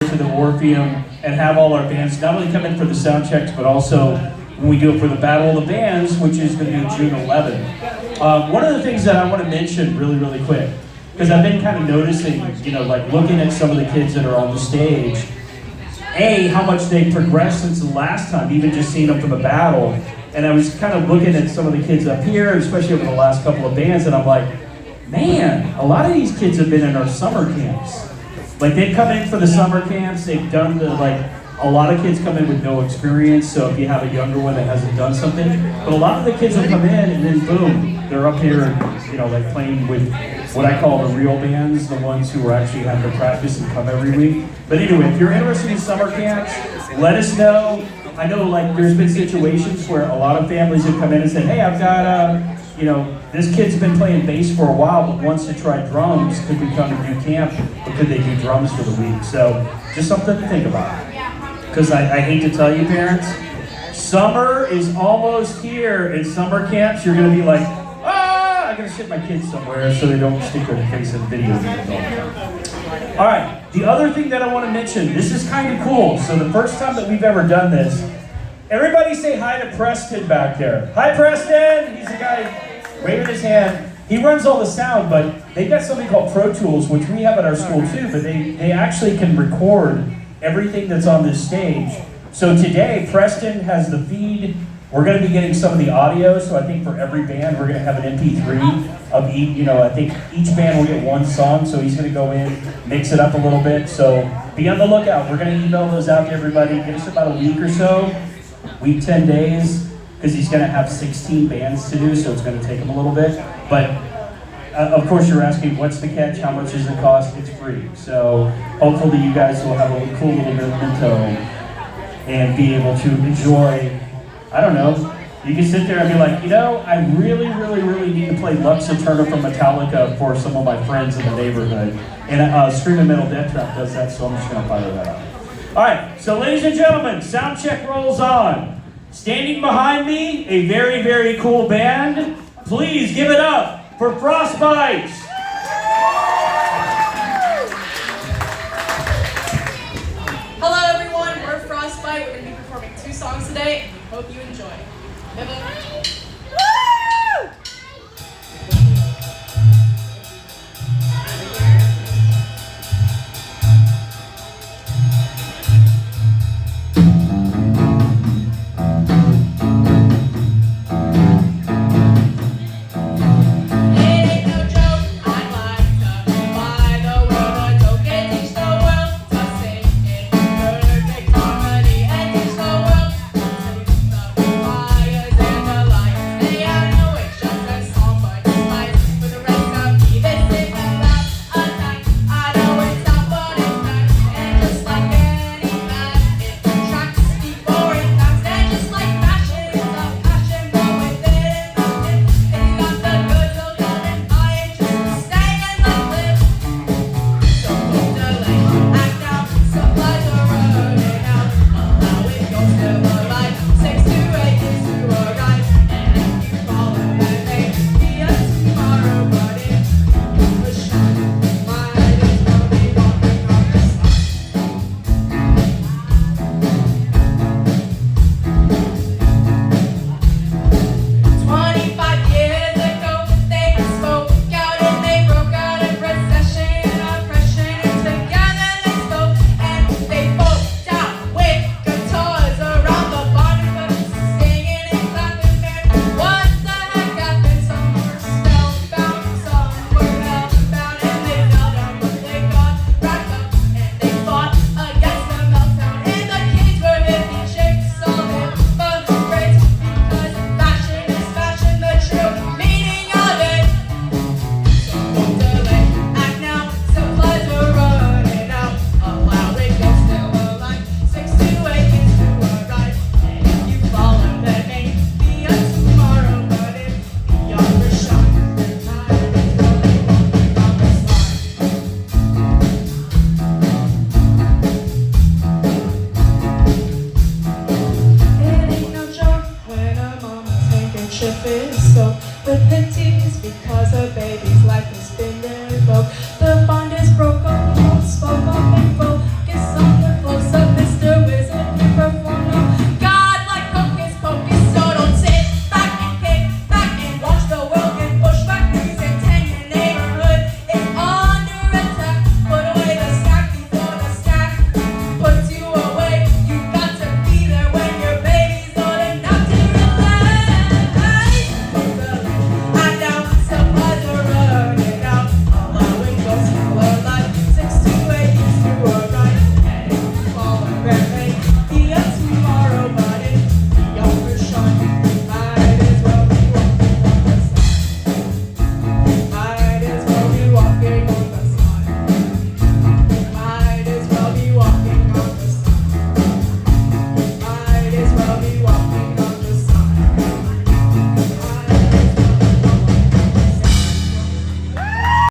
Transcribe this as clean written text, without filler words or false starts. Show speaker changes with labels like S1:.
S1: to the Orpheum and have all our bands not only come in for the sound checks, but also when we do it for the Battle of the Bands, which is going to be June 11th. One of the things that I want to mention really quick, because I've been kind of noticing, like looking at some of the kids that are on the stage, how much they progressed since the last time, even just seeing them for the battle. And I was kind of looking at some of the kids up here, especially over the last couple of bands, and I'm like, man, a lot of these kids have been in our summer camps. Like, they've come in for the summer camps, they've done a lot of kids come in with no experience, so if you have a younger one that hasn't done something, but a lot of the kids will come in and then boom, they're up here, like playing with what I call the real bands, the ones who are actually have to practice and come every week. But anyway, if you're interested in summer camps, let us know. I know there's been situations where a lot of families have come in and said, hey, I've got this kid's been playing bass for a while, but wants to try drums. Could we come and do camp, or could they do drums for the week? So just something to think about. Because I hate to tell you, parents, summer is almost here. In summer camps, you're going to be like, I got to sit my kids somewhere so they don't stick their face in video games all the time. All right, the other thing that I want to mention, this is kind of cool. So the first time that we've ever done this, everybody say hi to Preston back there. Hi, Preston! He's the guy waving his hand. He runs all the sound, but they've got something called Pro Tools, which we have at our school too, but they actually can record everything that's on this stage. So today, Preston has the feed. We're going to be getting some of the audio, so I think for every band, we're going to have an MP3 of each, I think each band will get one song, so he's going to go in, mix it up a little bit. So be on the lookout. We're going to email those out to everybody. Give us about a week or so, week, 10 days, because he's going to have 16 bands to do, so it's going to take him a little bit. But of course, you're asking, what's the catch? How much does it cost? It's free. So hopefully you guys will have a cool little memento and be able to enjoy, I don't know, you can sit there and be like, I really need to play Lux Eterna from Metallica for some of my friends in the neighborhood. And Screaming Metal Death Trap does that, so I'm just going to fire that up. All right, so ladies and gentlemen, sound check rolls on. Standing behind me, a very cool band. Please give it up for Frostbite.
S2: Hello everyone, we're Frostbite. We're going to be performing 2 songs today. Hope you enjoy.
S3: With the tears because her baby's life has been revoked.